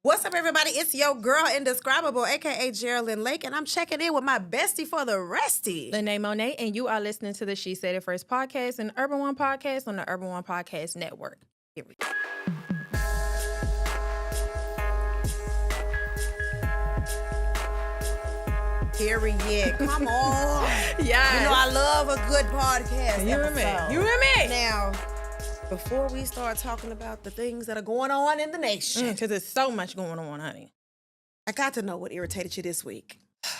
What's up, everybody? It's your girl, Indescribeabull, a.k.a. Jerrilyn Lake, and I'm checking in with my bestie for the resty, Lynee Monae, and you are listening to the She Said It First podcast and Urban One podcast on the Urban One Podcast Network. Here we go. Period. Come on. Yeah. You know I love a good podcast. You hear me? episode. You hear me? Now, before we start talking about the things that are going on in the nation, Because there's so much going on, honey. I got to know what irritated you this week.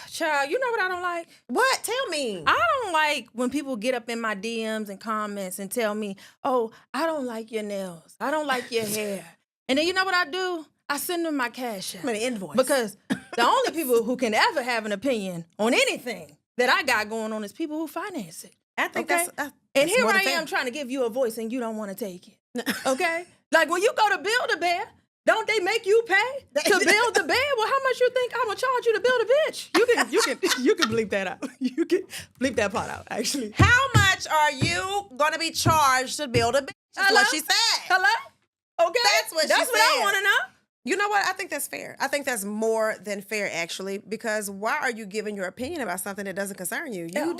Child, you know what I don't like? What? Tell me. I don't like when people get up in my DMs and comments and tell me, oh, I don't like your nails. I don't like your hair. And then you know what I do? I send them my cash app. I'm gonna invoice. Because the only people who can ever have an opinion on anything that I got going on is people who finance it. I think okay? that's and here more I than am fair. trying to give you a voice and you don't want to take it. Okay? Like when you go to Build-A-Bear, don't they make you pay to build the bear? Well, how much you think I'm gonna charge you to build a bitch? You can bleep that out. You can bleep that part out, actually. How much are you gonna be charged to build a bitch? That's Hello? what she said. Hello? Okay. That's what she I said. want to know. You know what? I think that's fair. I think that's more than fair, actually, because why are you giving your opinion about something that doesn't concern you? You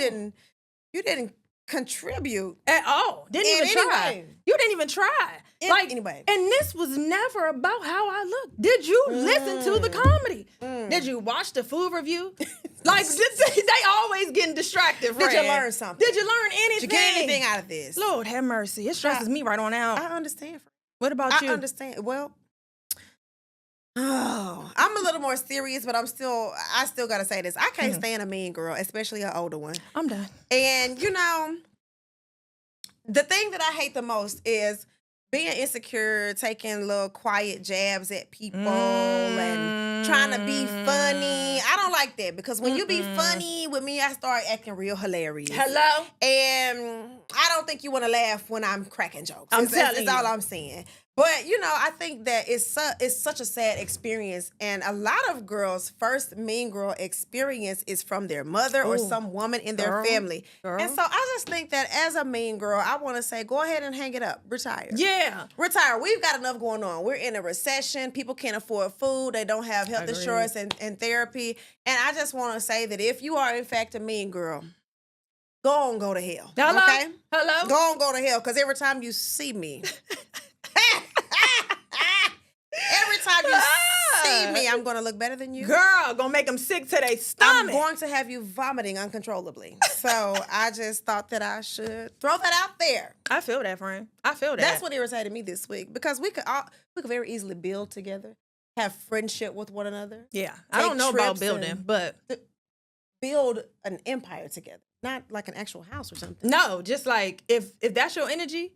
didn't contribute At all. Didn't in even try. any way. You didn't even try. Anyway. And this was never about how I look. Did you listen to the comedy? Did you watch the food review? Like, they always getting distracted, Did you friend. learn something? Did you learn anything? Did you get anything out of this? Lord have mercy. It stresses me right on out. I understand. What about you? I understand. Well, I'm a little more serious, but I still gotta say this. I can't stand a mean girl, especially an older one. I'm done. And you know, the thing that I hate the most is being insecure, taking little quiet jabs at people and trying to be funny. I don't like that because when you be funny with me, I start acting real hilarious. Hello? And I don't think you want to laugh when I'm cracking jokes. I'm telling That's you. all I'm saying. But, you know, I think that it's such a sad experience. And a lot of girls' first mean girl experience is from their mother or some woman in their family. And so I just think that as a mean girl, I want to say, go ahead and hang it up. Retire. Yeah. Retire. We've got enough going on. We're in a recession. People can't afford food. They don't have health Agreed. insurance and therapy. And I just want to say that if you are, in fact, a mean girl, go to hell. Hello? Okay? Hello? Go to hell, because every time you see me, I'm going to look better than you. Girl, gonna make them sick to their stomach. I'm going to have you vomiting uncontrollably. So I just thought that I should throw that out there. I feel that, friend. I feel that. That's what irritated me this week, because we could very easily build together, have friendship with one another. Yeah. I don't know about building, but build an empire together, not like an actual house or something. no, just like if that's your energy.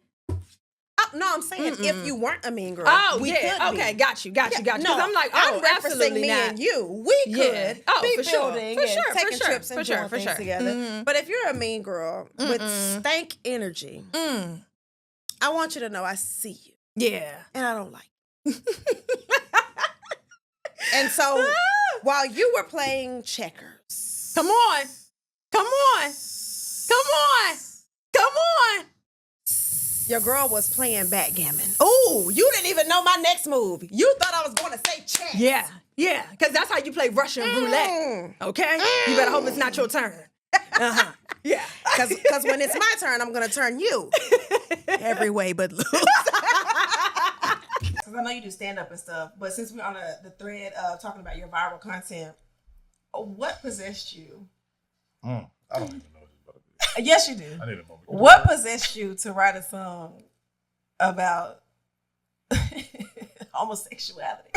No, I'm saying if you weren't a mean girl, we yeah, could okay, be. got you. No, Because I'm like, oh, I'm referencing absolutely me not. and you. We could be for sure, building for and sure, taking for trips sure, and for doing sure, things together. But if you're a mean girl with stank energy, I want you to know I see you. Yeah. And I don't like it. And so while you were playing checkers. Come on. Your girl was playing backgammon. Oh, you didn't even know my next move. You thought I was going to say chess. Yeah. Because that's how you play Russian roulette. Okay? You better hope it's not your turn. Yeah. Because when it's my turn, I'm going to turn you every way but lose. Because I know you do stand-up and stuff, but since we're on the thread of talking about your viral content, what possessed you? I don't even know what it's about to be. Yes, you do. I need a moment. What possessed you to write a song about homosexuality?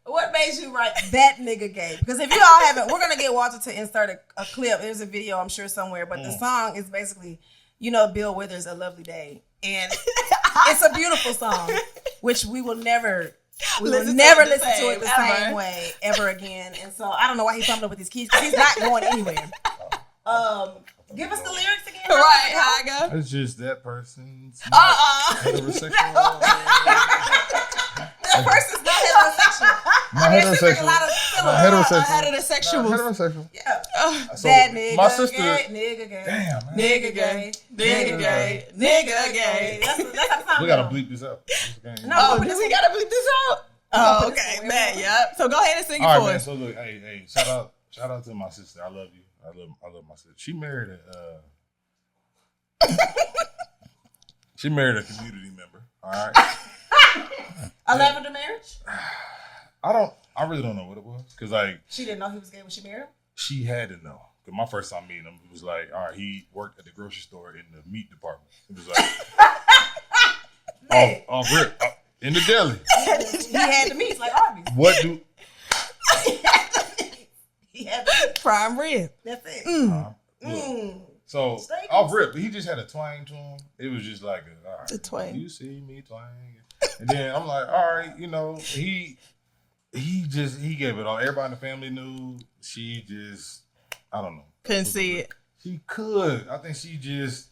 What made you write That Nigga Gay? Because if you all haven't, we're going to get Walter to insert a clip. There's a video, I'm sure, somewhere. But the song is basically, Bill Withers' A Lovely Day. And it's a beautiful song, which we will never listen to it the same way ever again. And so I don't know why he's coming up with his keys, because he's not going anywhere. Give us the lyrics again. Right, how I go? It's just that person's not heterosexual. That person's not heterosexual. Not heterosexual. A lot of syllables. Heterosexual. Not heterosexual. Yeah. So That nigga my sister. gay, nigga gay. Damn, man. Nigga gay, nigga gay, nigga gay. That's how it sounds. We gotta bleep this out. It's a game. name. No, Oh, but do we gotta bleep this out? gonna Oh, put this okay, somewhere man. else. Yep. So go ahead and sing it All right, for man. us. So look, hey, shout out to my sister. I love you. I love my sister. She married a community member. All right. A lavender marriage? I really don't know what it was. Cause like She didn't know he was gay when she married him? she had to know. Cause my first time meeting him, it was like, all right, he worked at the grocery store in the meat department. It was like off rip. In the deli. He had the meats like Arby's. What do He had the meats. Prime rib. That's it. look, so Steak. off rip, he just had a twang to him. It was just like all right, A twang. You see me twang. And then I'm like, all right, he gave it all. Everybody in the family knew. She just, I don't know. Couldn't see it. She could. I think she just.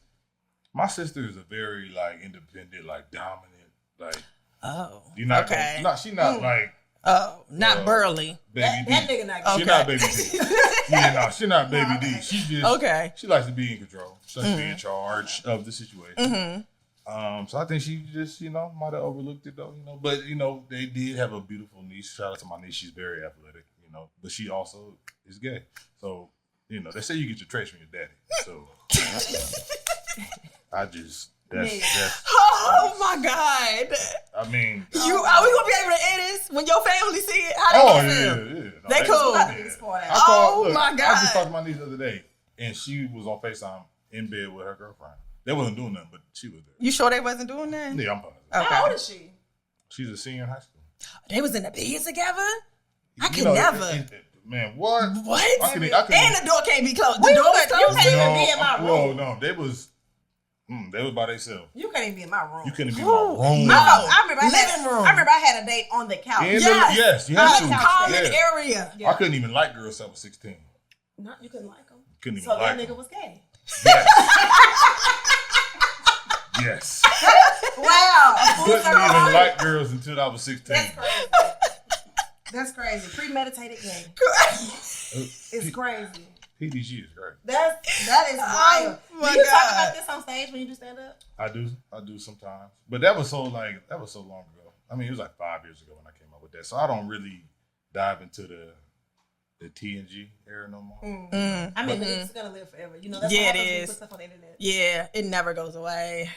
My sister is a very like independent, like dominant, like. Oh. You're not. Okay. She's not like. Oh, not burly. Baby That D. nigga not She's gay. not baby D. Yeah, no, she's not baby D. She just. Okay. She likes to be in control. She likes to be in charge of the situation. So I think she just, might have overlooked it though, But they did have a beautiful niece. Shout out to my niece. She's very athletic, But she also is gay. So, they say you get your traits from your daddy. So that's Oh my God. I mean. Are we gonna be able to edit this when your family see it? How they Yeah. feel? No, They cool. I My I God. just talked to my niece the other day, and she was on FaceTime in bed with her girlfriend. They wasn't doing nothing, but she was there. You sure they wasn't doing that? Yeah, I'm positive. Okay. How old is she? She's a senior in high school. They was in the bed together? I could You know, never. Man, what? What? I couldn't. And the door can't be closed. The door was You closed. can't even be in my Well, room. no, they was by themselves. You can't even be in my room. You couldn't be in my room. No. I remember Living room. I remember I had a date on the couch. Yes, you have In to. a common Yeah. area. Yeah. I couldn't even like girls that was 16. Not you couldn't like him. Couldn't even So like that nigga them. was gay. Yes. Wow. A full Couldn't circle even moment. like girls until I was 16. That's crazy. That's crazy. Premeditated gay. It's crazy. PDG is great. That is wild. my Do you talk God. about this on stage when you do stand up? I do sometimes. But that was so long ago. I mean, it was like 5 years ago when I came up with that. So I don't really dive into the TNG era no more. I mean, it's gonna live forever. That's Yeah, what it happens when you is. put stuff on the internet. Yeah, it never goes away.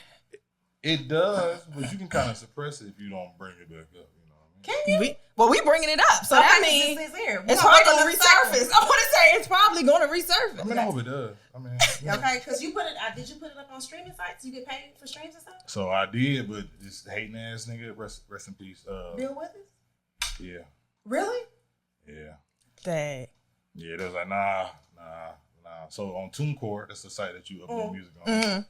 It does, but you can kind of suppress it if you don't bring it back up. You know what I mean? Can you? We bringing it up. So Okay, that means it's here. it's We're probably gonna going to resurface. I want to say it's probably going to resurface. I mean, I hope it does. I mean, Okay, because you put it. Did you put it up on streaming sites? You get paid for streams and stuff. So I did, but this hating ass nigga, rest in peace. Bill Withers? Yeah, Really? yeah. Dang. Yeah, they was like, nah. So on TuneCore, that's the site that you upload music on.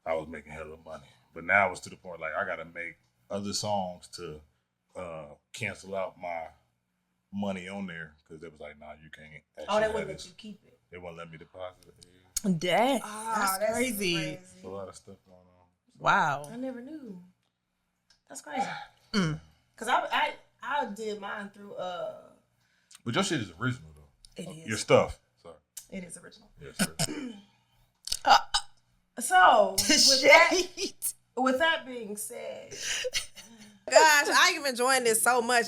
I was making hella money. But now it's to the point, like, I got to make other songs to cancel out my money on there. Because they was like, nah, you can't actually Oh, they have wouldn't let this. you keep it. They wouldn't let me deposit it. Yeah. Dang. That's crazy. There's a lot of stuff going on. Wow. I never knew. That's crazy. Because I did mine through But your shit is original, though. It is. Your stuff. Sorry. It is original. Yeah, it's original. So Shit. with that being said, Gosh, I am enjoying this so much.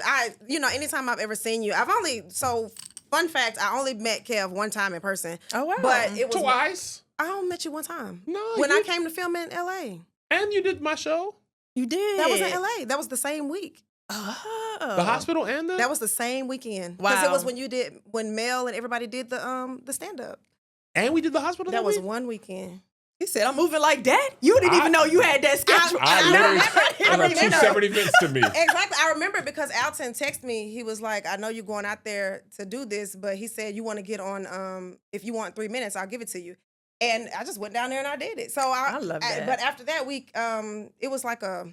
Anytime I've ever seen you, fun fact, I only met Kev one time in person. Oh, wow. But it was Twice. I only met you one time. No, When you- I came to film in LA. And you did my show. You did. That was in LA. That was the same week. Oh. The hospital and the... That was the same weekend. Because it Wow. was when Mel and everybody did the stand up. And we did the hospital That was week? one weekend. He said, I'm moving like that? You didn't even know you had that schedule. I literally... I There were two remember. separate events to me. Exactly. I remember because Alton texted me. He was like, I know you're going out there to do this, but he said, you want to get on, if you want 3 minutes, I'll give it to you. And I just went down there and I did it. So I love that. But after that week, it was like a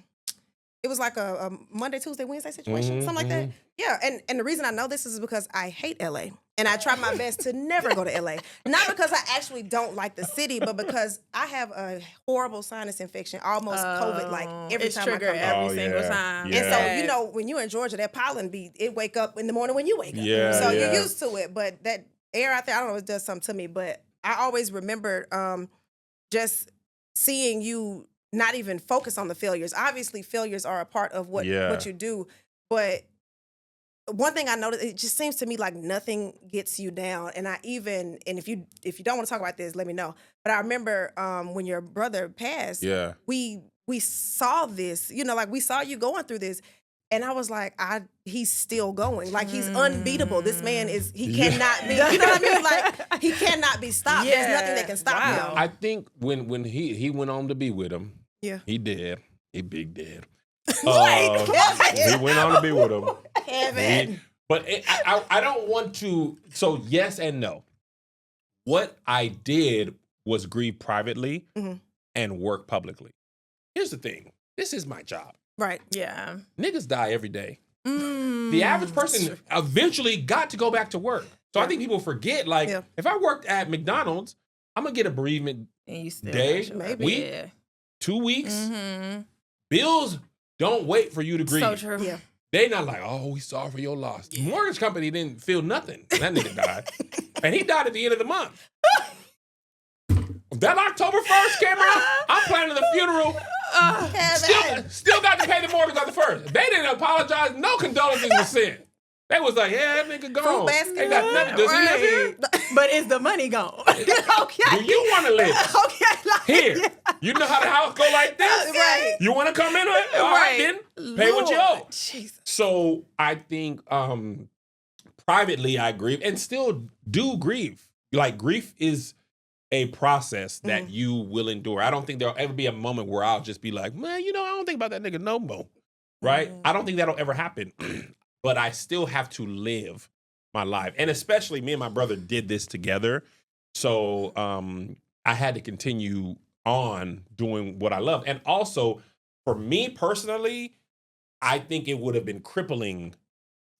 Monday, Tuesday, Wednesday situation, something like that. Yeah, and the reason I know this is because I hate LA. And I try my best to never go to LA. Not because I actually don't like the city, but because I have a horrible sinus infection, almost COVID, like every it's time I come triggered back. every single yeah. time. Yeah. And so, when you're in Georgia, that pollen it wake up in the morning when you wake up. Yeah, So yeah. you're used to it. But that air out there, I don't know, it does something to me. But I always remember just seeing you not even focus on the failures. Obviously, failures are a part of what you do, but one thing I noticed, it just seems to me like nothing gets you down. And if you don't want to talk about this, let me know. But I remember when your brother passed, we saw this, like we saw you going through this. And I was like, he's still going. Like, he's unbeatable. This man cannot be, you know what I mean? Like, he cannot be stopped. There's nothing that can stop him. I think when he went on to be with him, he did. He big dead. He went on to be with him. Kevin. I don't want to, so yes and no. What I did was grieve privately and work publicly. Here's the thing. This is my job. Right. Yeah. Niggas die every day. The average person eventually got to go back to work. So I think people forget, like, if I worked at McDonald's, I'm going to get a bereavement day, week, 2 weeks. Bills don't wait for you to grieve. So true. Yeah. They not like, oh, we sorry for your loss. The mortgage company didn't feel nothing. That nigga died. And he died at the end of the month. That October 1st came out, I'm planning the funeral. Still got to pay the mortgage on the 1st. They didn't apologize. No condolences were sent. They was like, yeah, that nigga gone. They got nothing. Does he live here? But is the money gone? Okay. Do you want to live? Okay. Like, here. You know how the house go like this? Right. You want to come in? All right, then. Pay what you owe. Jesus. So I think privately I grieve and still do grieve. Like, grief is a process that you will endure. I don't think there'll ever be a moment where I'll just be like, man, I don't think about that nigga no more. Right? I don't think that'll ever happen. But I still have to live my life. And especially me and my brother did this together. So I had to continue on doing what I love. And also, for me personally, I think it would have been crippling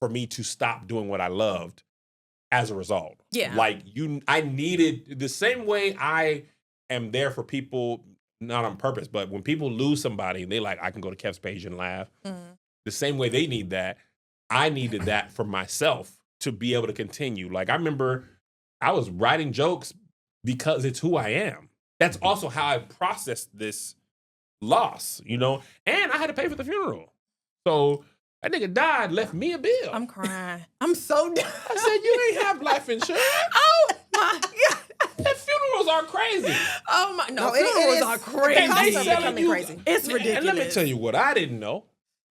for me to stop doing what I loved as a result. Yeah. Like, I needed, the same way I am there for people, not on purpose, but when people lose somebody, they like, I can go to Kev's page and laugh. The same way they need that, I needed that for myself to be able to continue. Like, I remember I was writing jokes because it's who I am. That's also how I processed this loss, and I had to pay for the funeral. So that nigga died, left me a bill. I'm crying. I'm so done. I said, you ain't have life insurance. Oh my God. And funerals are crazy. Oh my, no, funerals funerals are crazy. And they selling you, crazy. It's ridiculous. And let me tell you what I didn't know.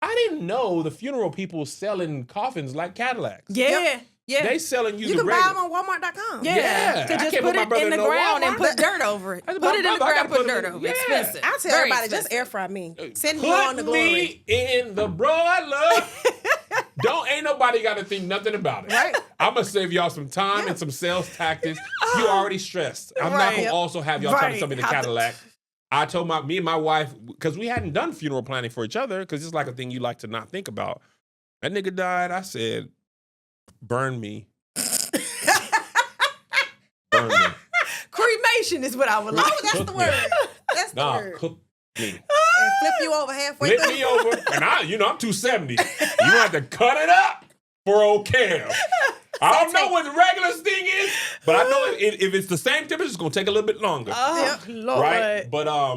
I didn't know the funeral people selling coffins like Cadillacs. Yeah. Yeah. They selling you You the can regular. buy them on Walmart.com. Yeah. To I just can't put put my it brother in the in no ground and Walmart. put dirt over it. That's Put it in the my ground, brother. put dirt over it. Yeah. Expensive. I tell Very everybody, expensive. just air fry me. Send me on the Put glory. me in the broiler. Ain't nobody got to think nothing about it. Right. I'm going to save y'all some time and some sales tactics. You already stressed. I'm not going to also have y'all trying to sell me the Cadillac. I told me and my wife, because we hadn't done funeral planning for each other, because it's like a thing you like to not think about. That nigga died. I said, burn me. Burn me. Cremation is what I would like. Oh, that's the word. That's the word. Cook me. And flip you over halfway Flip through. me over. And I'm 270. You have to cut it up for old Kev. I don't know what the regular thing is, but I know if it's the same temperature, it's gonna take a little bit longer. Oh, Lord. Right? But I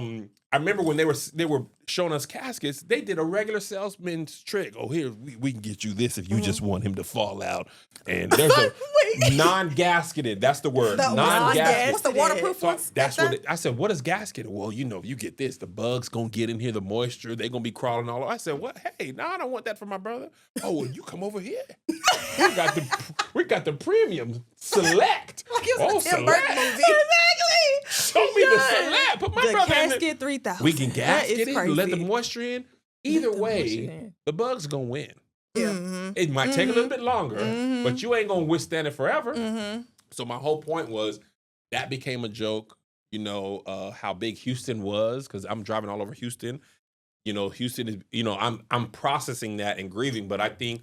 remember when they were showing us caskets, they did a regular salesman's trick. Oh, here, we can get you this if you just want him to fall out. And there's a non-gasketed, that's the word. Non-gasketed. What's the waterproof So ones? that's what I said, what is gasketed? Well, if you get this, the bugs gonna get in here, the moisture, they gonna be crawling all over. I said, what? Hey, no, I don't want that for my brother. Oh, well, you come over here. we got the premium select. Like it was a Tim Burton movie. Exactly. Show me the select. Put my The brother in casket 3000. We can gasket it, crazy. let the moisture in. Either Let the way, moisture in. the bugs gonna win. Yeah. It might take a little bit longer, but you ain't gonna withstand it forever. So my whole point was that became a joke. How big Houston was, because I'm driving all over Houston. Houston is. I'm processing that and grieving, but I think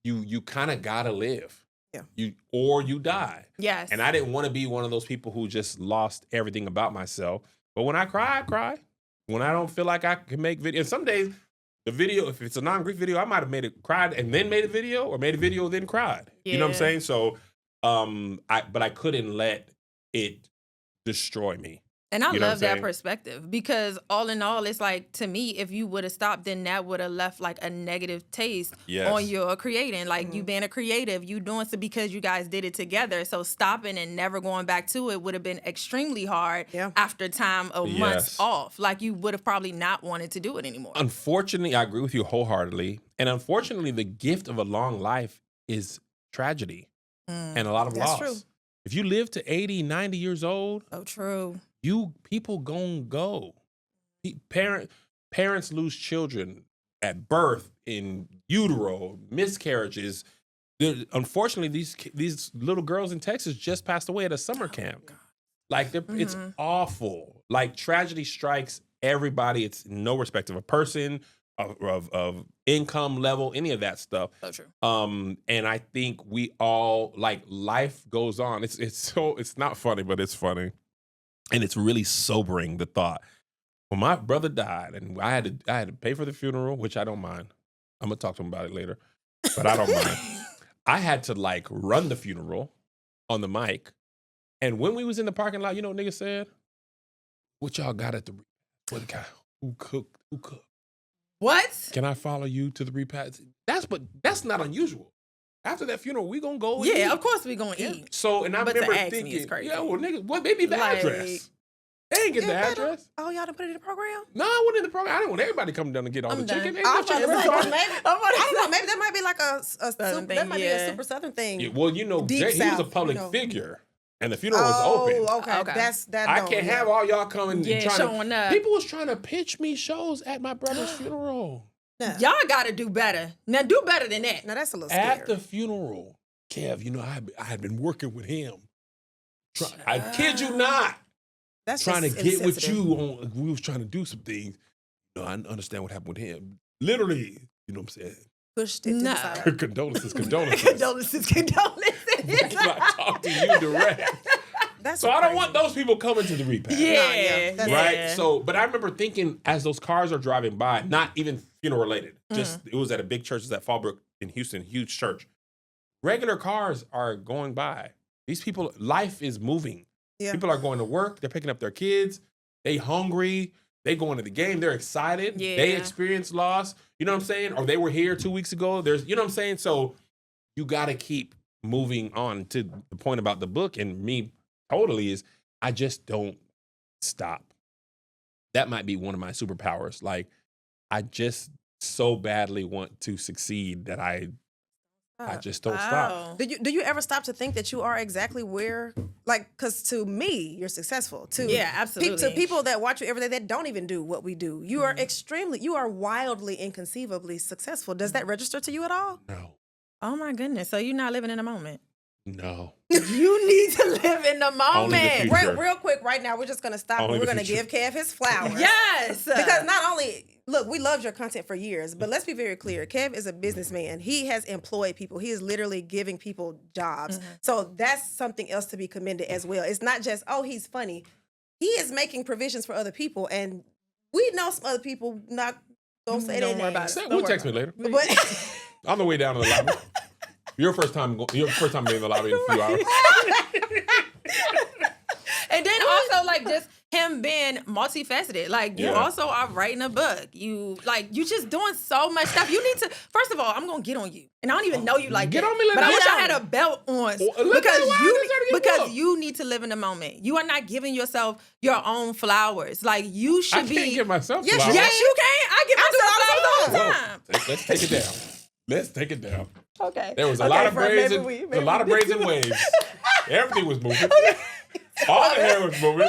you kind of gotta live. Yeah. You die. Yes. And I didn't want to be one of those people who just lost everything about myself. But when I cry, I cry. When I don't feel like I can make video, and some days the video, if it's a non-grief video, I might have cried and then made a video, or made a video then cried. Yeah. You know what I'm saying? So, but I couldn't let it destroy me. And I You know what love I'm that saying? perspective because all in all, it's like, to me, if you would have stopped, then that would have left like a negative taste Yes. on your creating. Like you being a creative, you doing so because you guys did it together. So stopping and never going back to it would have been extremely hard after time of months Yes. off. Like you would have probably not wanted to do it anymore. Unfortunately, I agree with you wholeheartedly. And unfortunately, the gift of a long life is tragedy and a lot of That's loss. true. If you live to 80, 90 years old, So true. people gonna go. Parents lose children at birth, in utero, miscarriages. Unfortunately, these little girls in Texas just passed away at a summer camp. Like it's awful. Like tragedy strikes everybody. It's no respect of a person, of income level, any of that stuff. So true. And I think we all, like, life goes on. It's not funny, but it's funny. And it's really sobering, the thought. When my brother died and I had to pay for the funeral, which I don't mind. I'm gonna talk to him about it later, but I don't mind. I had to like run the funeral on the mic. And when we was in the parking lot, you know what niggas said? What y'all got at the what guy? Who cooked? What? Can I follow you to the repast? That's not unusual. After that funeral, we gonna go. Yeah, eat. of course we gonna eat. So, and I But to remember ask me thinking, is crazy. yeah, well, nigga, what? They need the Like- address. They ain't get the address. Oh, y'all done put it in the program? No, I wasn't in the program. I didn't want everybody coming down to get all the done. chicken. Ain't I no was about chicken to say, everybody. maybe, I don't know. Maybe that might be like a Southern super, thing, that might be yeah. a super Southern thing. Yeah, well, you know, Deep Jay, he was a South, public you know. figure, and the funeral was open. Okay. Okay. That's that. I can't have all y'all coming Yeah, and trying showing to. up. People was trying to pitch me shows at my brother's funeral. Y'all gotta do better. Now do better than that. Now that's a little scary. At the funeral, Kev, you know, I had been working with him. I kid you not. That's Trying to just get with insensitive. you on. We was trying to do some things. You know, I understand what happened with him. Literally, you know what I'm saying? Pushed it to No. the side. Condolences. Condolences. Can I talk to you direct? That's So I don't want those people coming to the repast. Yeah. that's- Right? yeah. So, but I remember thinking as those cars are driving by, not even funeral related, just it was at a big church, it was at Fallbrook in Houston, huge church. Regular cars are going by. These people, life is moving. Yeah. People are going to work, they're picking up their kids, they hungry, they going to the game, they're excited, they Yeah. experienced loss, you know what I'm saying? Or they were here 2 weeks ago. There's, you know what I'm saying? So you gotta keep moving on. To the point about the book and me totally is I just don't stop. That might be one of my superpowers. Like I just so badly want to succeed that I just don't stop. Do you ever stop to think that you are exactly where, like, because to me, you're successful. Yeah, absolutely. To people that watch you every day that don't even do what we do, you are you are wildly, inconceivably successful. Does that register to you at all? No. Oh my goodness. So you're not living in the moment. No. You need to live in the Only the moment. future. Real quick, right now, we're just gonna stop Only and we're the gonna future. give Kev his flowers. Yes. Because not only, look, we loved your content for years, but let's be very clear. Kev is a businessman. He has employed people. He is literally giving people jobs. So that's something else to be commended as well. It's not just, oh, he's funny. He is making provisions for other people. And we know some other people, not don't say Don't their worry names. about it. We'll text me later. But On the way down to the lobby. Your first time being in the lobby in a few hours. And then also like just him being multifaceted. Like you Yeah. also are writing a book. You just doing so much stuff. You need to, first of all, I'm gonna get on you. And I don't even know you like Get that. on me, let but me I wish get I on had me. a belt on. Well, look at why I deserve to get Because booked. you need to live in the moment. You are not giving yourself your own flowers. Like you should I be. can't give myself Yes, flowers. Yes, you can. I give myself flowers all the Whoa. time. Let's take it down. Let's take it down. Okay. There was a lot of braids and a lot of braids and waves. Everything was moving. All the hair was moving.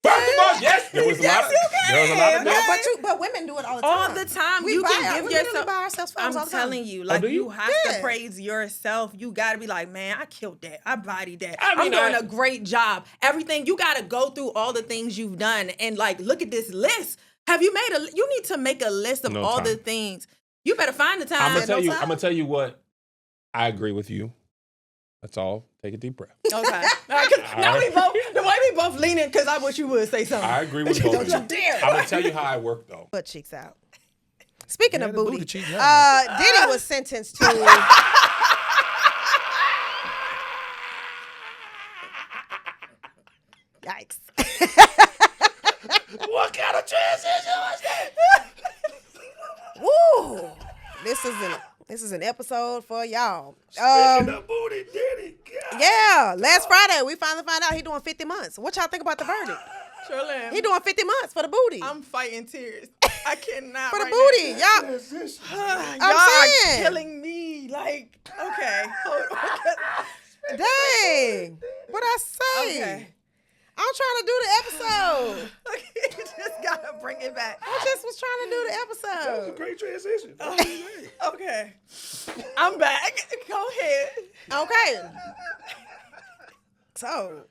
First of all, yes, there was a lot of but women do it all the All time. the time. We You buy can we give literally yourself. buy ourselves flowers all I'm the time. telling you, like do you? you have Yeah. to praise yourself. You got to be like, man, I killed that. I bodied that. I mean, I'm doing a great job. Everything you got to go through all the things you've done and like look at this list. Have you made a? You need to make a list of No all time. the things. You better find the time. I'm time. gonna tell you what. I agree with you. That's all. Take a deep breath. Okay. Now we both. The way we both leaning because I wish you would say something. I agree with both of you. Don't you dare. I'm gonna tell you how I work though. Butt cheeks out. Speaking of the booty, booty cheek, Diddy yeah. was sentenced to. Yikes. This is an episode for y'all. The booty, Diddy. God. Yeah, last Friday we finally found out he doing 50 months. What y'all think about the verdict? Jerrilyn, He doing 50 months for the booty. I'm fighting tears. I cannot. For the right booty, now. y'all. Y'all saying. are killing me. Like, okay, hold on. Dang. What I say? Okay. I'm trying to do the episode. Okay, you just gotta bring it back. I just was trying to do the That was a episode. great transition. Okay, I'm back. Go ahead. Okay. So,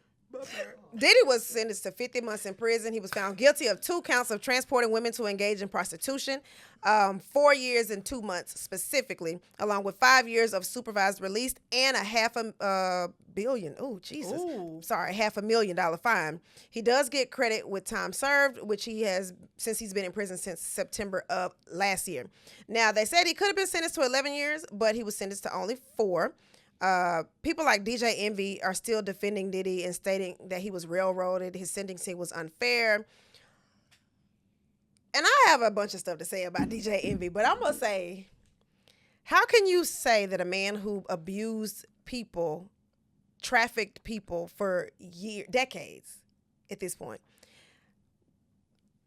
Diddy was sentenced to 50 months in prison. He was found guilty of 2 counts of transporting women to engage in prostitution, 4 years and 2 months specifically, along with 5 years of supervised release and a $500 million. Oh, Jesus. Ooh. Sorry, $500,000 fine. He does get credit with time served, which he has since he's been in prison since September of last year. Now, they said he could have been sentenced to 11 years, but he was sentenced to only 4. People like DJ Envy are still defending Diddy and stating that he was railroaded, his sentencing was unfair. And I have a bunch of stuff to say about DJ Envy, but I'm going to say, how can you say that a man who abused people, trafficked people for decades at this point,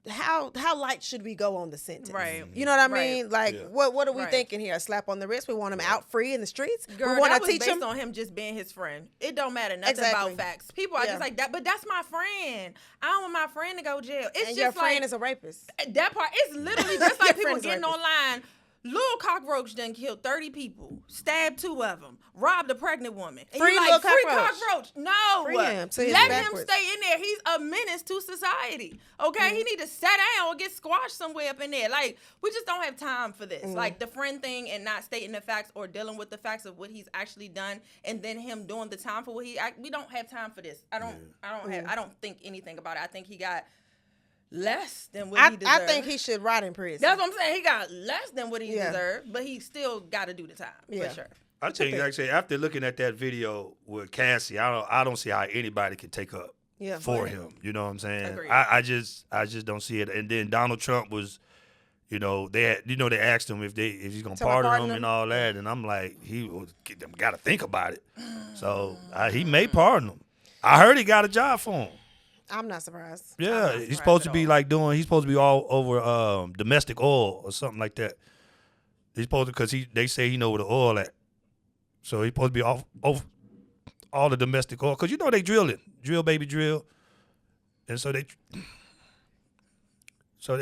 how light should we go on the sentence? Right. You know what I Right. mean? Like, Yeah. what are we Right. thinking here? A slap on the wrist? We want him out free in the streets? Girl, we want that to was teach based him? on him just being his friend. It don't matter nothing Exactly. about facts. People are Yeah. just like that, but that's my friend. I don't want my friend to go to jail. It's And just your friend like is a rapist. that part. It's literally just like Your people friend is getting rapist. online. Lil Cockroach done killed 30 people, stabbed 2 of them, robbed a pregnant woman. And Free you Lil like, free Cockroach. Cockroach. No. Free him till he's Let backwards. him stay in there. He's a menace to society. Okay? He need to sit down or get squashed somewhere up in there. Like, we just don't have time for this. Like, the friend thing and not stating the facts or dealing with the facts of what he's actually done and then him doing the time for what we don't have time for this. I don't think anything about it. I think he got less than what he deserved. I think he should rot in prison. That's what I'm saying. He got less than what he Yeah. deserved, but he still got to do the time Yeah. for sure. I think actually after looking at that video with Cassie, I don't see how anybody can take up Yeah. for him. You know what I'm saying? Agreed. I just don't see it. And then Donald Trump was, they asked him if he's gonna pardon him and all that, and I'm like, got to think about it. So he may pardon him. I heard he got a job for him. I'm not surprised. Yeah, he's supposed to be he's supposed to be all over domestic oil or something like that. He's supposed to, because they say he know where the oil at. So he's supposed to be off all the domestic oil. Because they drill baby drill. And so they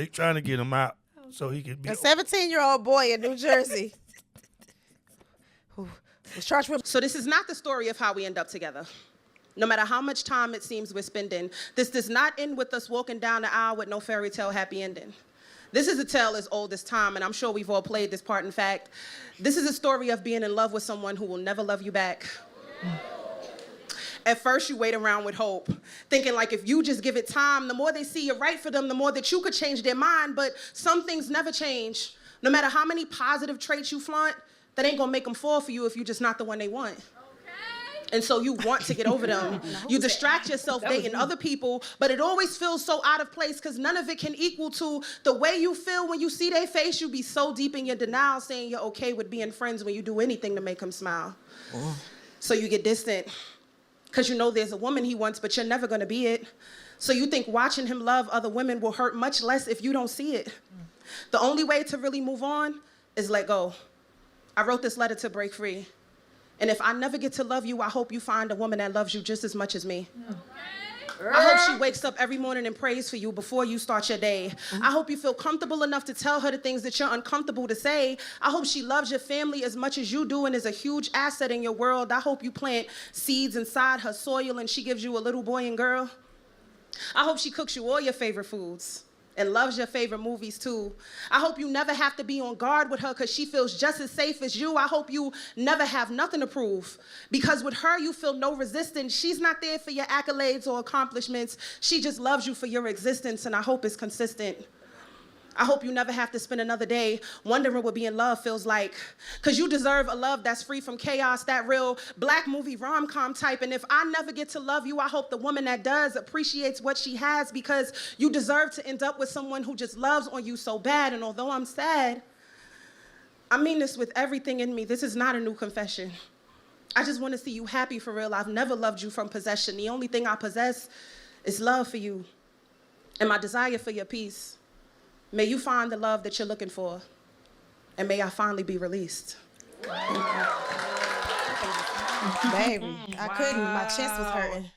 trying to get him out so he can be. A 17-year-old boy in New Jersey who was charged with. So this is not the story of how we end up together. No matter how much time it seems we're spending, this does not end with us walking down the aisle with no fairy tale happy ending. This is a tale as old as time, and I'm sure we've all played this part. In fact, this is a story of being in love with someone who will never love you back. At first, you wait around with hope, thinking like if you just give it time, the more they see you're right for them, the more that you could change their mind. But some things never change. No matter how many positive traits you flaunt, that ain't gonna make them fall for you if you're just not the one they want. And so you want to get over them. You distract yourself dating other people, but it always feels so out of place because none of it can equal to the way you feel when you see their face. You be so deep in your denial saying you're okay with being friends when you do anything to make them smile. So you get distant because you know there's a woman he wants, but you're never going to be it. So you think watching him love other women will hurt much less if you don't see it. The only way to really move on is let go. I wrote this letter to break free. And if I never get to love you, I hope you find a woman that loves you just as much as me. I hope she wakes up every morning and prays for you before you start your day. I hope you feel comfortable enough to tell her the things that you're uncomfortable to say. I hope she loves your family as much as you do and is a huge asset in your world. I hope you plant seeds inside her soil and she gives you a little boy and girl. I hope she cooks you all your favorite foods and loves your favorite movies too. I hope you never have to be on guard with her because she feels just as safe as you. I hope you never have nothing to prove because with her you feel no resistance. She's not there for your accolades or accomplishments. She just loves you for your existence, and I hope it's consistent. I hope you never have to spend another day wondering what being loved feels like. Because you deserve a love that's free from chaos, that real black movie rom-com type. And if I never get to love you, I hope the woman that does appreciates what she has because you deserve to end up with someone who just loves on you so bad. And although I'm sad, I mean this with everything in me. This is not a new confession. I just want to see you happy for real. I've never loved you from possession. The only thing I possess is love for you and my desire for your peace. May you find the love that you're looking for, and may I finally be released. Baby, I couldn't. My chest was hurting.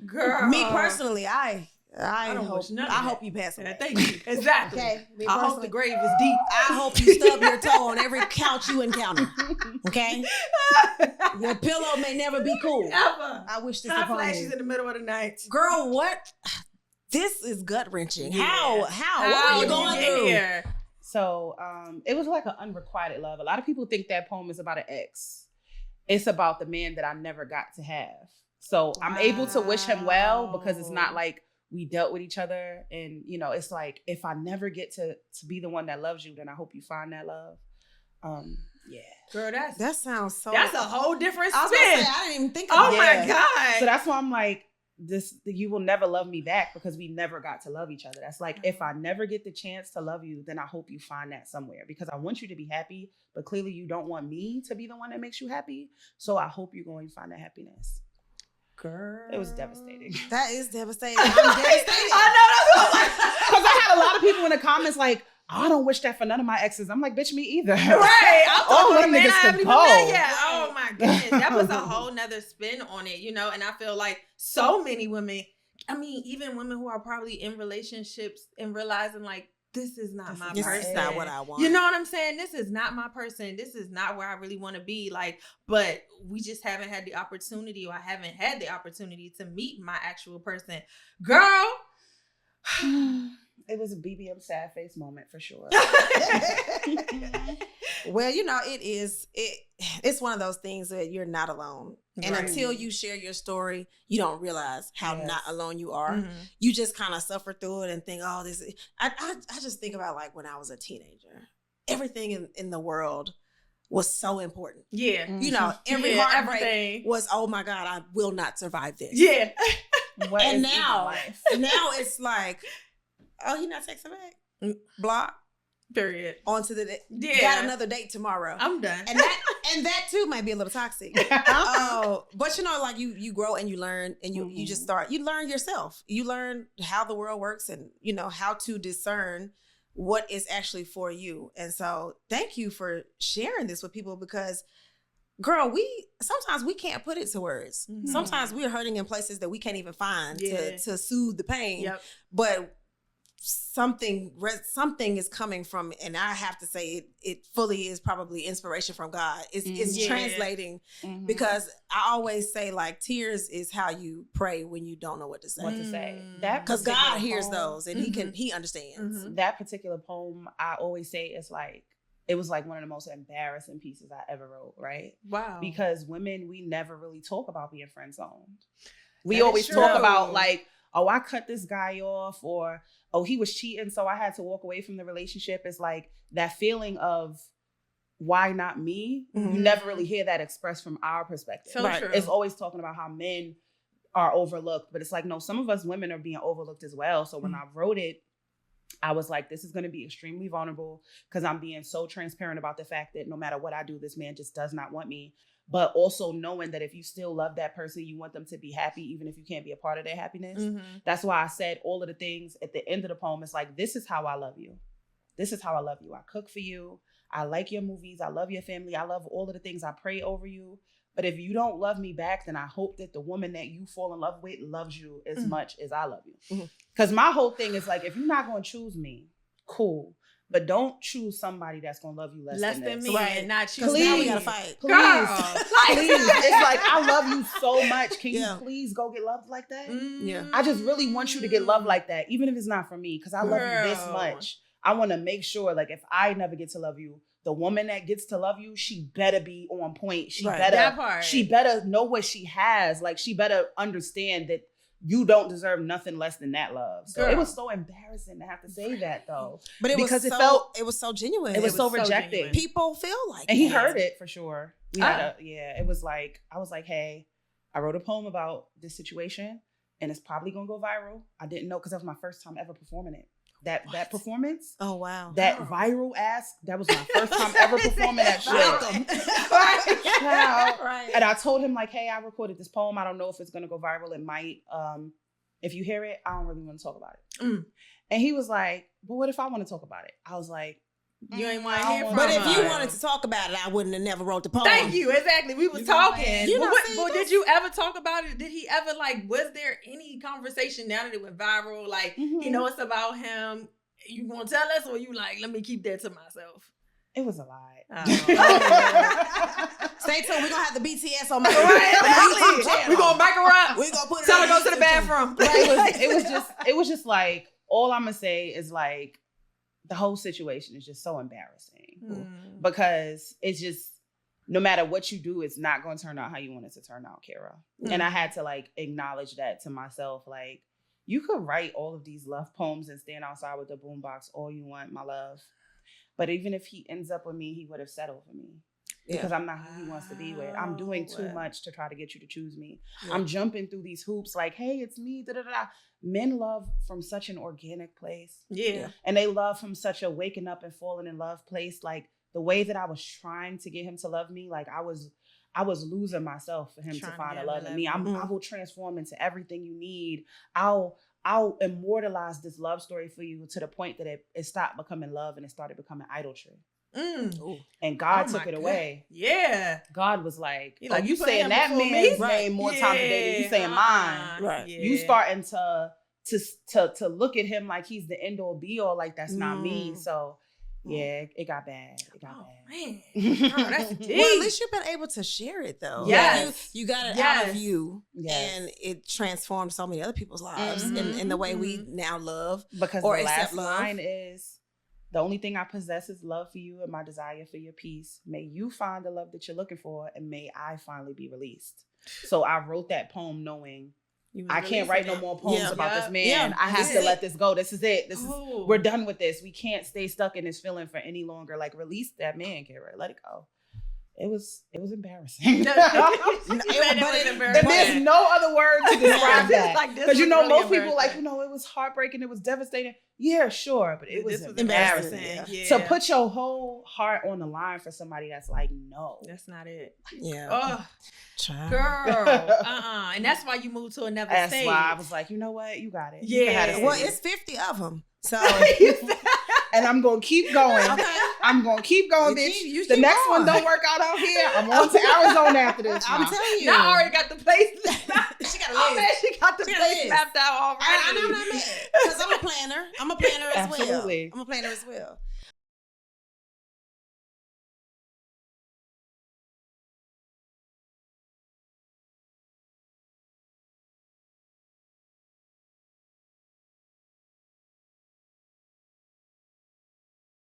Girl. Me personally, I wish none of hope that. you pass away. Thank you. Exactly. Okay, me I hope personally. the grave is deep. I hope you stub your toe on every couch you encounter. Okay? Your pillow may never be cool. Ever. I wish this Hot upon flashes you. in the middle of the night. Girl, what? This is gut wrenching. Yeah. How? What How are you did going get through? here? So it was like an unrequited love. A lot of people think that poem is about an ex. It's about the man that I never got to have. So I'm able to wish him well because it's not like we dealt with each other. And, you know, it's like, if I never get to be the one that loves you, then I hope you find that love. Yeah. Girl, That sounds so. that's a whole different I was gonna spin. say, I didn't even think Oh about my that. God. So that's why I'm like, you will never love me back because we never got to love each other. That's like, if I never get the chance to love you, then I hope you find that somewhere because I want you to be happy, but clearly you don't want me to be the one that makes you happy. So I hope you're going to find that happiness. Girl. It was devastating. That is devastating. I'm devastated. I know, that's what I'm like. Because I had a lot of people in the comments like, I don't wish that for none of my exes. I'm like, bitch, me either. Right. I'm All talking them man I niggas haven't can even met go. yet. Oh my goodness. That was a whole nother spin on it, you know, and I feel like so many women, I mean, even women who are probably in relationships and realizing like, this is not my This person. is not what I want. You know what I'm saying? This is not my person. This is not where I really want to be. Like, but we just haven't had the opportunity, or I haven't had the opportunity to meet my actual person. Girl. It was a BBM sad face moment for sure. Well, you know, it's one of those things that you're not alone. And Right. until you share your story, you don't realize how Yes. not alone you are. Mhm. You just kind of suffer through it and think, oh, this is, I just think about like when I was a teenager. Everything in the world was so important. Yeah. You know, every Yeah, heartbreak everything. was, oh my God, I will not survive this. Yeah. What And is now, even life? now it's like, oh, he not texting back. Block. Period. On to the Yeah. got another date tomorrow. I'm done. and that too might be a little toxic. But you know, like you grow and you learn, and you just you learn yourself. You learn how the world works, and you know how to discern what is actually for you. And so thank you for sharing this with people, because girl, sometimes we can't put it to words. Mhm. Sometimes we're hurting in places that we can't even find to soothe the pain. Yep. But something is coming from, and I have to say it fully is probably inspiration from God. It's Yeah. translating, Mhm. because I always say like tears is how you pray when you don't know what to say. What to say? Mm. That Because God particular hears poem- those, and he understands. Mhm. That particular poem, I always say is like, it was like one of the most embarrassing pieces I ever wrote, right? Wow. Because women, we never really talk about being friend zoned. We That is always talk true. about like, oh, I cut this guy off, or oh, he was cheating, so I had to walk away from the relationship. It's like that feeling of why not me? Mhm. You never really hear that expressed from our perspective. So true. It's always talking about how men are overlooked, but it's like, no, some of us women are being overlooked as well. So when I wrote it, I was like, this is going to be extremely vulnerable, because I'm being so transparent about the fact that no matter what I do, this man just does not want me. But also knowing that if you still love that person, you want them to be happy, even if you can't be a part of their happiness. Mhm. That's why I said all of the things at the end of the poem. It's like, this is how I love you. This is how I love you. I cook for you. I like your movies. I love your family. I love all of the things. I pray over you. But if you don't love me back, then I hope that the woman that you fall in love with loves you as much as I love you. Because my whole thing is like, if you're not going to choose me, cool. But don't choose somebody that's going to love you less than than this. me, and not you. Because now we Please. gotta fight. Please. Girl. Please. It's like, I love you so much. Can Yeah. you please go get loved like that? Yeah. I just really want you to get love like that, even if it's not for me, because I love you this Girl. much. I want to make sure, like, if I never get to love you, the woman that gets to love you, she better be on point. She Right. better, That part. she better know what she has. Like, she better understand that you don't deserve nothing less than that love. So Girl. it was so embarrassing to have to say that, though. But it Because was it so, felt- it was so genuine. It was so so rejecting. genuine. People feel like And he that. heard it for sure. We had it was like, I was like, hey, I wrote a poem about this situation, and it's probably gonna go viral. I didn't know, because that was my first time ever performing it. that performance. Oh wow. That viral ass. That was my first time ever performing that shit. Right. And I told him like, hey, I recorded this poem. I don't know if it's gonna go viral. It might. If you hear it, I don't really want to talk about it. And he was like, but what if I want to talk about it? I was like, you ain't want to hear from But her. if you wanted to talk about it, I wouldn't have never wrote the poem. Thank you. Exactly. We was talking. You know, But did you ever talk about it? Did he ever was there any conversation now that it went viral? Like, you know, it's about him. You gonna tell us, or you like, let me keep that to myself? it was a lie. Stay tuned. We're gonna have the BTS on my We're gonna mic her up. We're gonna put it Tell her on to go to YouTube. the bathroom. It was just like, all I'm gonna say is like, the whole situation is just so embarrassing because it's just, no matter what you do, it's not going to turn out how you want it to turn out, Kara. And I had to like acknowledge that to myself. Like, you could write all of these love poems and stand outside with the boombox all you want, my love. But even if he ends up with me, he would have settled for me. Because I'm not who he wants to be with. I'm doing too much to try to get you to choose me. Yeah. I'm jumping through these hoops like, hey, it's me, da-da-da. Men love from such an organic place. Yeah. And they love from such a waking up and falling in love place. Like, the way that I was trying to get him to love me, like I was losing myself for him to find a love in me. I will transform into everything you need. I'll immortalize this love story for you to the point that it stopped becoming love and it started becoming idolatry. And God took it away. Yeah. God was like, you saying that man's name more times a day than you saying mine. Right. Yeah. You starting to look at him like he's the end all be all, like that's not me. So yeah, it got bad. It got bad. Man. Oh, that's deep. Well, at least you've been able to share it though. Yes. Like you got it out of you. Yes. And it transformed so many other people's lives in the way we now love. Because or the last accept love. line is, the only thing I possess is love for you and my desire for your peace. May you find the love that you're looking for, and may I finally be released. So I wrote that poem knowing I can't write no more poems about this man. Yeah. I have to let this go. This is it. We're done with this. We can't stay stuck in this feeling for any longer. Like, release that man, Kara. Let it go. It was embarrassing. There's no other word to describe that. Because really most people like, it was heartbreaking. It was devastating. Yeah, sure. But it was embarrassing. Yeah. So put your whole heart on the line for somebody that's like, no. That's not it. Yeah. Oh, Child. girl. And that's why you moved to another That's stage. why I was like, you know what? You got it. Yeah. Well, it's 50 of them. So and I'm gonna keep going. Okay. I'm gonna keep going, bitch. You The keep next going. one don't work out here. I'm on to Arizona after this. I'm telling you. Now I already got the place. She got a Oh, list. man, she got the She got a place list. mapped out already. I know I'm not mad. Because I'm a planner. I'm a planner as Absolutely. well. I'm a planner as well.